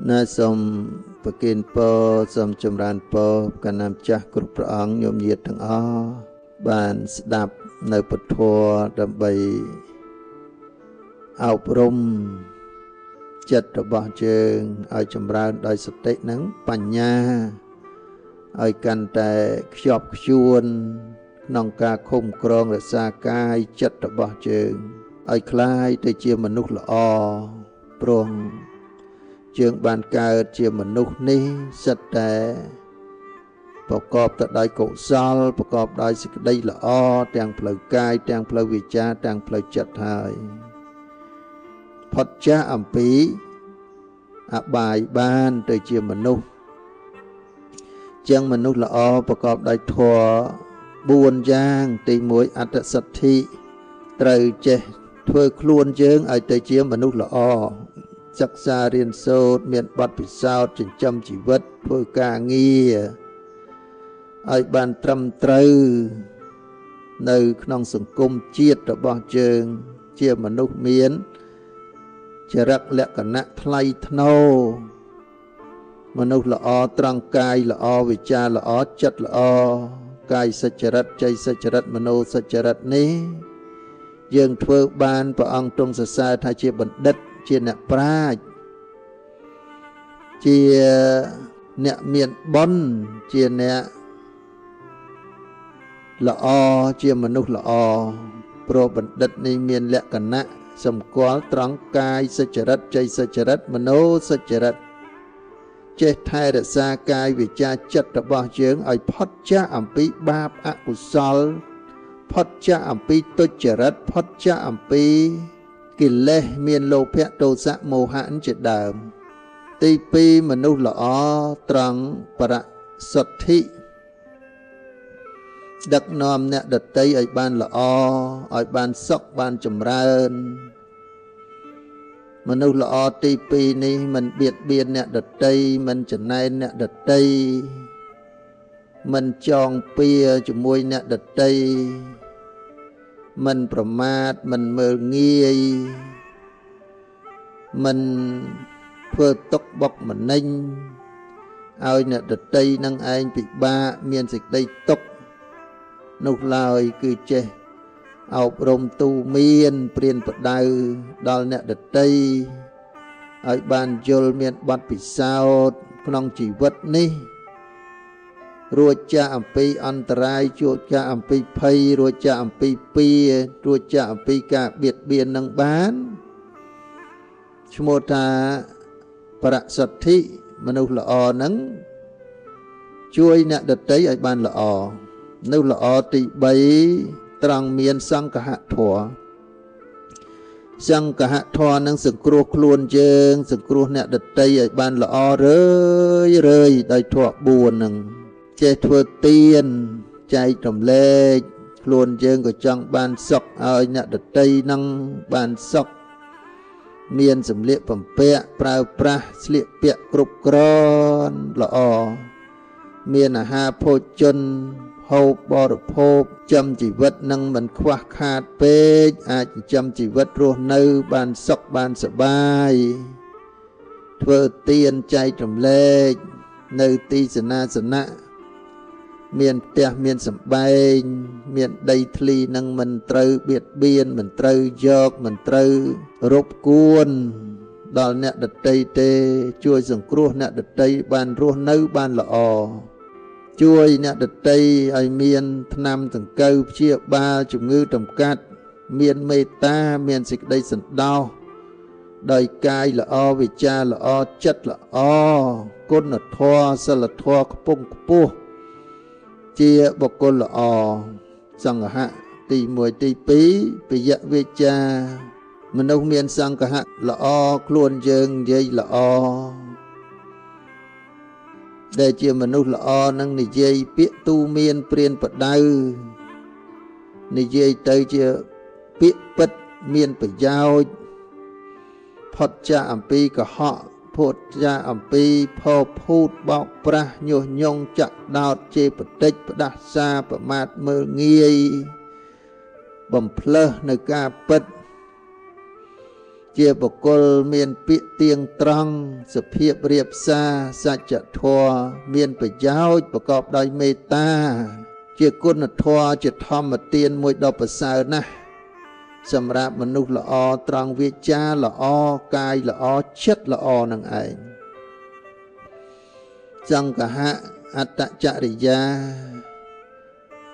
ណាសូមប្រគេនពរសូមចម្រើនពរកណ្ណាម្ចាស់គ្រប់ព្រះអង្គញោមញាតិទាំងអស់បានស្ដាប់នៅពធដើម្បីអប់រំចិត្តរបស់យើងឲ្យចម្រើនដោយសតិនិងបញ្ញាឲ្យកាន់តែខ្ជាប់ខ្ជួនក្នុងការឃុំក្រងរក្សាកាយចិត្តរបស់យើងឲ្យคล้ายទៅជាមនុស្សល្អព្រោះយើងបានកើតជាមនុស្សនេះសិតតែប្រកបទៅដោយកុសលប្រកបដោយសេចក្តីល្អទាំងផ្លូវកាយទាំងផ្លូវវាចាទាំងផ្លូវចិត្តហើយផុតចាកអំពីអបាយបានទៅជាមនុស្សចឹងមនុស្សល្អប្រកបដោយធម៌4យ៉ាងទី1អត្តសទ្ធិត្រូវចេះធ្វើខ្លួនយើងឲ្យទៅជាមនុស្សល្អសិក្សារៀនសូត្រមានបទពិសោធន៍ចិញ្ចឹមជីវិតធ្វើការងារឲ្យបានត្រឹមត្រូវនៅក្នុងសង្គមជាតិរបស់យើងជាមនុស្សមានចរិតលក្ខណៈថ្លៃថ្នូរមនុស្សល្អត្រង់កាយល្អវិចារល្អចិត្តល្អកាយសុចរិតใจសុចរិតមโนសុចរិតនេះយើងធ្វើបានព្រះអង្គទ្រង់សរសើរថាជាបណ្ឌិតជាអ្នកប្រាជ្ញជាអ្នកមានបុណ្យជាអ្នកល្អជាមនុស្សល្អព្រោះបណ្ឌិតនេះមានលក្ខណៈសម្គាល់ត្រង់កាយសុចរិតใจសុចរិតមโนសុចរិតចេះថែរក្សាកាយវិចារចិត្តរបស់យើងឲ្យផុតចាកអំពីបាបអកុសលផុតចាកអំពីទុច្ចរិតផុតចាកអំពីកិលេសមានលោភៈទោសៈមោហៈជាដើមទី2មនុស្សល្អត្រង់បរសុទ្ធិដឹកនាំអ្នកដតីឲ្យបានល្អឲ្យបានសុខបានចម្រើនមនុស្សល្អទី2នេះមិនបៀតបៀនអ្នកដតីមិនចំណែនអ្នកដតីមិនចងពៀជាមួយអ្នកដតីមិនប្រមាថមិនមើលងាយមិនធ្វើទុកបុកម្នេញឲ្យអ្នកដតីនឹងឯងពិបាកមានសេចក្តីទុក្ខនោះឡើយគឺចេះអប់រំទូមានព្រានប្រដៅដល់អ្នកដតីឲ្យបានយល់មានបទពិសោធន៍ក្នុងជីវិតនេះរួចចាកអំពីអន្តរាយជួចចាកអំពីភ័យរួចចាកអំពីពៀរួចចាកអំពីការបៀតបៀននឹងបានឈ្មោះថាបរសុទ្ធិមនុស្សល្អនឹងជួយអ្នកដតីឲ្យបានល្អនៅល្អទី3ត្រង់មានសង្ឃហធម៌សង្ឃហធម៌នឹងសង្គ្រោះខ្លួនយើងសង្គ្រោះអ្នកដតីឲ្យបានល្អរឿយដោយធម៌4នឹងចេះធ្វើទានចែករំលែកខ្លួនយើងក៏ចង់បានសុខឲ្យអ្នកដតីនឹងបានសុខមានសម្លៀកបំពាក់ប្រើប្រាស់ស្លៀកពាក់គ្រប់គ្រាន់ល្អមានអាហារភោជនហូបបរិភោគចំជីវិតនឹងមិនខ្វះខាតពេកអាចចិញ្ចឹមជីវិតរស់នៅបានសុខបានសប្បាយធ្វើទានចែករំលែកនៅទីសេនាសនៈមានផ្ទះមានសម្បែងមានដីធ្លីនឹងមិនត្រូវបៀតបៀនមិនត្រូវយកមិនត្រូវរំគួនដល់អ្នកដតីទេជួយសង្គ្រោះអ្នកដតីបានរស់នៅបានល្អជួយអ្នកដតីឲ្យមានថ្នាំសង្កូវព្យាបាលជំងឺតម្កាត់មានមេត្តាមានសេចក្តីសន្តោសដោយកាយល្អវិចារល្អចិត្តល្អគុណធម៌សិលធម៌ខ្ពង់ខ្ពស់ជាបុគ្គលល្អសង្ឃៈទី1ទី2ពយៈវិចាមនុស្សមានសង្ឃៈល្អខ្លួនយើងនិយាយល្អដែលជាមនុស្សល្អនឹងនិយាយពាក្យទូមានព្រានប្រដៅនិយាយទៅជាពាក្យពិតមានប្រយោជន៍ផុតចាកអំពីកុហកផុតចាកអំពីផោភូតបោកប្រាស់ញុះញង់ចាក់ដោតជេរបតិចផ្ដាសាប្រមាថមើលងាយបំផ្លើសនៅការពិត ជាបុគ្គលមានពាក្យទៀងត្រង់សុភាពរាបសារសច្ចធម៌មានប្រយោជន៍ប្រកបដោយមេត្តាជាគុណធម៌ជាធម្មទានមួយដ៏ប្រសើរណាស់សម្រាប់មនុស្សល្អត្រង់វាចាល្អកាយល្អចិត្តល្អនឹងឯងសង្ឃៈអត្តចរិយា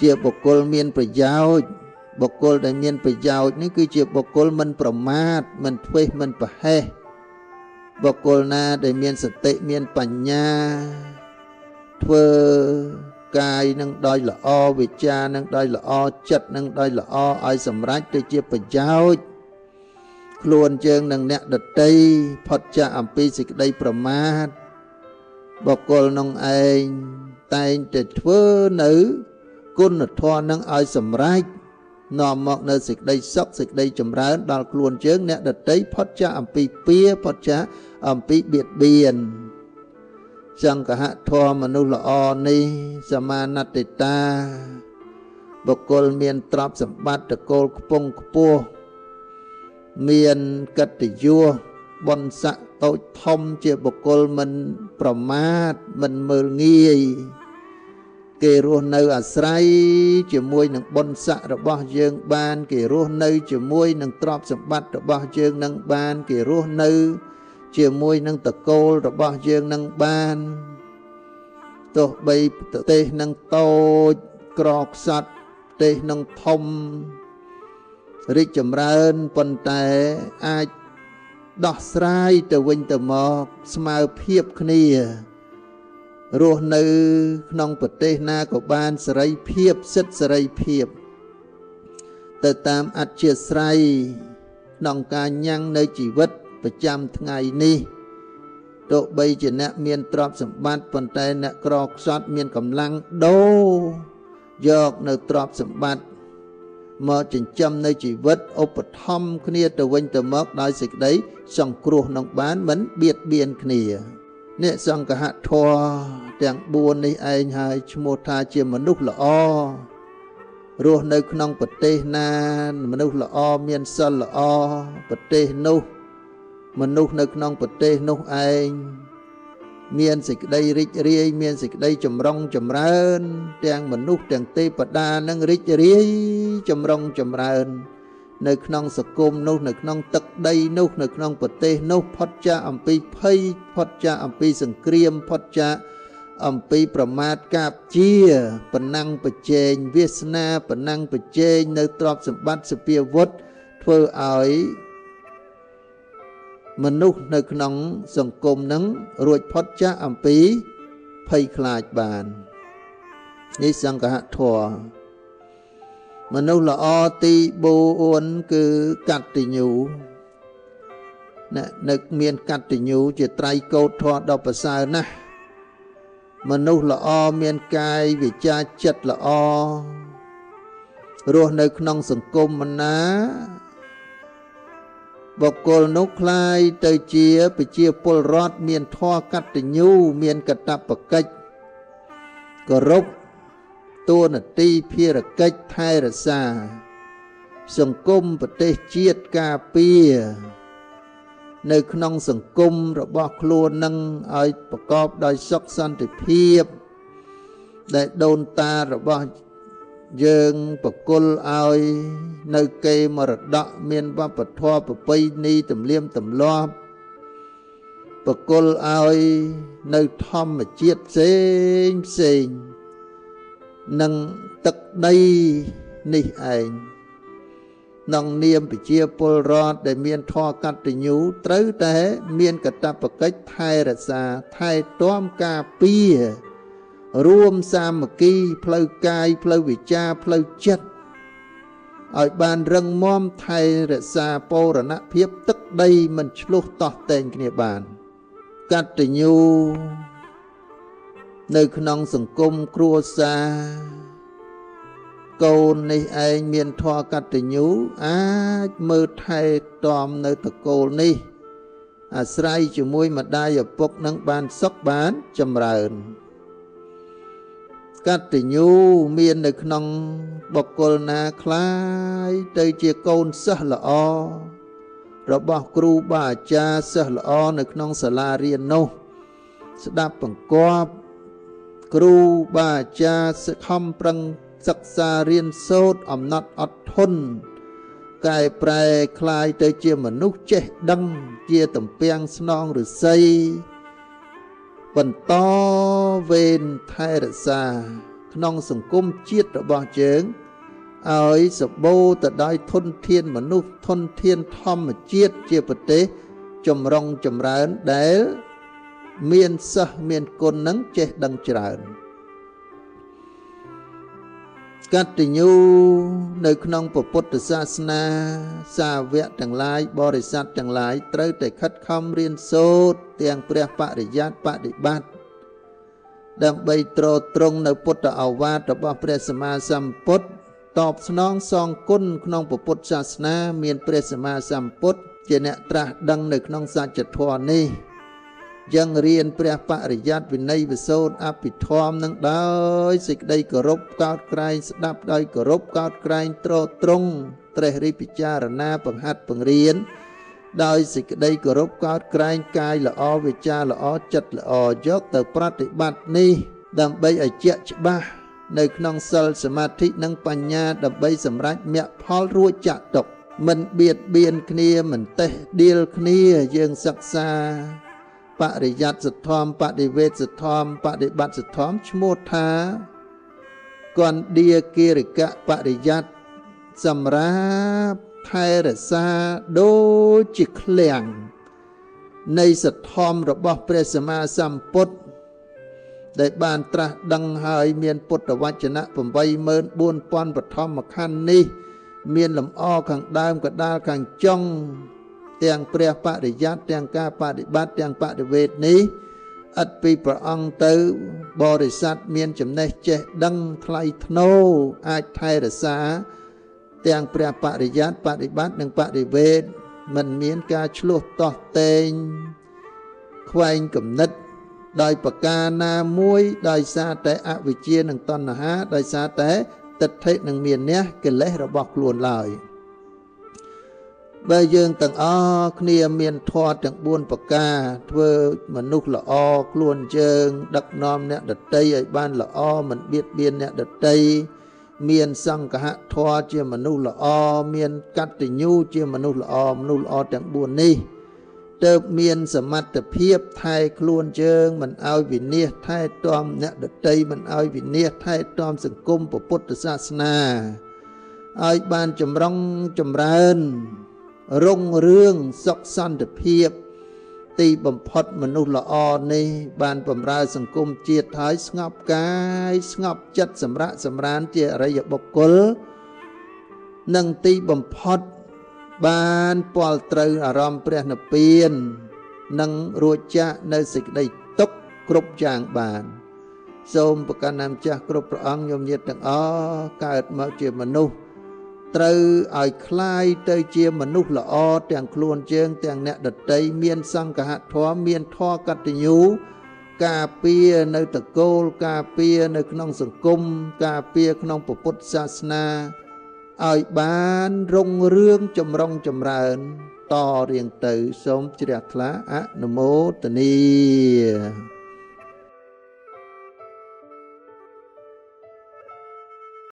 ជាបុគ្គលមានប្រយោជន៍បុគ្គលដែលមានប្រយោជន៍នេះគឺជាបុគ្គលមិនប្រមាទមិនធ្វេសមិនប្រហែសបុគ្គលណាដែលមានសតិមានបញ្ញាធ្វើកាយនឹងដោយល្អវិជ្ជានឹងដោយល្អចិត្តនឹងដោយល្អឲ្យសម្រេចទៅជាប្រយោជន៍ខ្លួនយើងនិងអ្នកដទៃផុតចាកអំពីសេចក្តីប្រមាទបុគ្គលនោះឯងតែងតែធ្វើនៅគុណធម៌នឹងឲ្យសម្រេចនាំមកនៅសេចក្តីសុខសេចក្តីចម្រើនដល់ខ្លួនយើងអ្នកដទៃផុតចាកអំពីពៀផុតចាកអំពីបៀតបៀនសង្ឃៈធម៌មនុស្សល្អនេះសមាណតិតាបុគ្គលមានទ្រព្យសម្បត្តិតកូលខ្ពង់ខ្ពស់មានកិត្តិយសបុណ្យស័ក្តិតូចធំជាបុគ្គលមិនប្រមាទមិនមើលងាយគេរស់នៅអាស្រ័យជាមួយនឹងបុណ្យស័ក្តិរបស់យើងបានគេរស់នៅជាមួយនឹងទ្រព្យសម្បត្តិរបស់យើងនឹងបានគេរស់នៅជាមួយនឹងតកូលរបស់យើងនឹងបានទោះបីប្រទេសនឹងតូចក្រខ្សត់ប្រទេសនឹងធំរីកចម្រើនប៉ុន្តែអាចដោះស្រាយទៅវិញទៅមកស្មើភាពគ្នារស់នៅក្នុងប្រទេសណាក៏បានសេរីភាពសិទ្ធិសេរីភាពទៅតាមអធ្យាស្រ័យក្នុងការញ៉ាំងនៅជីវិតប្រចាំថ្ងៃនេះទោះបីជាអ្នកមានទ្រព្យសម្បត្តិប៉ុន្តែអ្នកក្រខ្សត់មានកម្លាំងដូរយកនៅទ្រព្យសម្បត្តិមកចិញ្ចឹមនៅជីវិតឧបត្ថម្ភគ្នាទៅវិញទៅមកដោយសេចក្តីសង្គ្រោះនឹងបានមិនបៀតបៀនគ្នានេះសង្ឃៈធម៌ទាំង4នេះឯងហើយឈ្មោះថាជាមនុស្សល្អរស់នៅក្នុងប្រទេសណាមនុស្សល្អមានសិលល្អប្រទេសនោះមនុស្សនៅក្នុងប្រទេសនោះឯងមានសេចក្តីរីករាយមានសេចក្តីចម្រុងចម្រើនទាំងមនុស្សទាំងទេវតានឹងរីករាយចម្រុងចម្រើននៅក្នុងសង្គមនោះនៅក្នុងទឹកដីនោះនៅក្នុងប្រទេសនោះផុតចាកអំពីភ័យផុតចាកអំពីសង្គ្រាមផុតចាកអំពីប្រមាទកាបជាប៉ុណ្ណឹងប្រជែងវាសនាប៉ុណ្ណឹងប្រជែងនៅទ្រព្យសម្បត្តិសភាវុធធ្វើឲ្យមនុស្សនៅក្នុងសង្គមនឹងរួចផុតចាកអំពីភ័យខ្លាចបាននេះសង្ឃៈធម៌មនុស្សល្អទី4គឺកតញ្ញូនៅមានកតញ្ញូជាត្រៃកោដ្ឋធម៌ដ៏ប្រសើរណាស់មនុស្សល្អមានកាយវិជ្ជាចិត្តល្អរស់នៅក្នុងសង្គមណាបុគ្គលនោះคล้ายទៅជាប្រជាពលរដ្ឋមានធម៌កតញ្ញូមានកតបកិច្ចគោរពតួនាទីភារកិច្ចថែរក្សាសង្គមប្រទេសជាតិការពារនៅក្នុងសង្គមរបស់ខ្លួននឹងឲ្យប្រកបដោយសុខសន្តិភាពដែលដូនតារបស់យើងប្រគល់ឲ្យនៅកេរមរតកមានវប្បធម៌ប្រពៃណីទំនៀមទម្លាប់ប្រគល់ឲ្យនៅធម្មជាតិផ្សេងផ្សេងនឹងទឹកដីនេះឯងក្នុងនាមប្រជាពលរដ្ឋដែលមានធម៌កតញ្ញូត្រូវតែមានកាតព្វកិច្ចថែរក្សាថែទាំការពាររួមសាមគ្គីផ្លូវកាយផ្លូវវិជ្ជាផ្លូវចិត្តឲ្យបានរឹងមាំថែរក្សាបូរណភាពទឹកដីមិនឆ្លុះតោះតែងគ្នាបានកតញ្ញូនៅក្នុងសង្គមគ្រួសារកូននេះឯងមានធម៌កតញ្ញូអាចមើលថែទាំនៅតកូលនេះអាស្រ័យជាមួយម្ដាយឪពុកនឹងបានសុខបានចម្រើនកតញ្ញូមាននៅក្នុងបុគ្គលណាคล้ายទៅជាកូនសិស្សល្អ របស់គ្រូបាអាចារ្យសិស្សល្អនៅក្នុងសាលារៀននោះស្ដាប់បង្គាប់គ្រូបាអាចារ្យខំប្រឹងសិក្សារៀនសូត្រអំណត់អត់ធន់កែប្រែคล้ายទៅជាមនុស្សចេះដឹងជាទំពាំងស្នងឫស្សីបន្តវេនថែរក្សាក្នុងសង្គមជាតិរបស់យើងឲ្យសម្បូរទៅដោយធនធានមនុស្សធនធានធម្មជាតិជាប្រទេសចម្រុងចម្រើនដែលមានសិស្សមានគុណនឹងចេះដឹងច្រើនកតញ្ញូនៅក្នុងពុទ្ធសាសនាសាវកទាំងឡាយបរិស័ទទាំងឡាយត្រូវតែខិតខំរៀនសូត្រទាំងព្រះបរិយ័តបដិបត្តិដើម្បីទ្រទ្រង់នៅពុទ្ធឱវាទរបស់ព្រះសម្មាសម្ពុទ្ធតបស្នងសងគុណក្នុងពុទ្ធសាសនាមានព្រះសម្មាសម្ពុទ្ធជាអ្នកត្រាស់ដឹងនៅក្នុងសច្ចធម៌នេះยังរៀនព្រះបរិយ័តវិន័យវិសូតអភិធម្មនឹងដោយសេចក្តីគោរពកោតក្រែងស្ដាប់ដោយគោរពកោតក្រែងទ្រទ្រង់ត្រេះរិះពិចារណាបង្ហាត់បង្រៀនដោយសេចក្តីគោរពកោតក្រែងកាយល្អវាចាល្អចិត្តល្អយកទៅប្រតិបត្តិនេះដើម្បីឲ្យជាក់ច្បាស់នៅក្នុងសិលសមាធិនិងបញ្ញាដើម្បីសម្រេចមគ្គផលរួចចាក់ទុកមិនបៀតបៀនគ្នាមិនតេះដៀលគ្នាយើងសិក្សាបរិយ័តសទ្ធម្មបដិវេសទ្ធម្មបដិបត្តិសទ្ធម្មឈ្មោះថាកណ្ឌាគិរិកៈបរិយ័តសម្រាប់ថែរក្សាដូចជាឃ្លាំងនៃសទ្ធម្មរបស់ព្រះសម្មាសម្ពុទ្ធដែលបានត្រាស់ដឹងហើយមានពុទ្ធវចនៈ 84000 បឋមខណ្ឌនេះមានលំអខាងដើមកដាលខាងចុងទាំងព្រះបរិយ័តទាំងការបដិបត្តិទាំងបដិវេទនេះឥតពីព្រះអង្គទៅបរិស័ទមានចំណេះចេះដឹងថ្លៃថ្នូរអាចថែរក្សាទាំងព្រះបរិយ័តបដិបត្តិនិងបដិវេទមិនមានការឆ្លោះតោះតែងខ្វែងគំនិតដោយប្រការណាមួយដោយសារតែអវិជ្ជានិងតណ្ហាដោយសារតែទិដ្ឋិនិងមានះកិលេសរបស់ខ្លួនឡើយបើយើងទាំងអស់គ្នាមានធម៌ទាំង4ប្រការធ្វើមនុស្សល្អខ្លួនយើងដឹកនាំអ្នកដទៃឲ្យបានល្អមិនបៀតបៀនអ្នកដទៃមានសង្ឃហធម៌ជាមនុស្សល្អមានកតញ្ញូជាមនុស្សល្អទាំង4នេះទើបមានសមត្ថភាពថែខ្លួនយើងមិនឲ្យវិនាសថែទាំអ្នកដទៃមិនឲ្យវិនាសថែទាំសង្គមពុទ្ធសាសនាឲ្យបានចម្រុងចម្រើនរុងរឿងសុខសន្តិភាពទីបំផុតមនុស្សល្អនេះបានបម្រើសង្គមជាតិហើយស្ងប់កាយស្ងប់ចិត្តសម្រាកសម្រានជាអរិយបុគ្គលនិងទីបំផុតបានពាល់ត្រូវអារម្មណ៍ព្រះនិព្វាននិងរួចចាកនៅសេចក្តីទុក្ខគ្រប់យ៉ាងបានសូមប្រកាសណាមចាស់គ្រប់ព្រះអង្គញោមញាតិទាំងអស់កើតមកជាមនុស្សត្រូវឲ្យคล้ายទៅជាមនុស្សល្អទាំងខ្លួនយើងទាំងអ្នកដទៃមានសង្ឃហធម៌មានធម៌កតញ្ញូការពារនៅតកូលការពារនៅក្នុងសង្គមការពារក្នុងពុទ្ធសាសនាឲ្យបានរុងរឿងចម្រុងចម្រើនតរៀងទៅសូមជ្រះថ្លាអនុមោទនា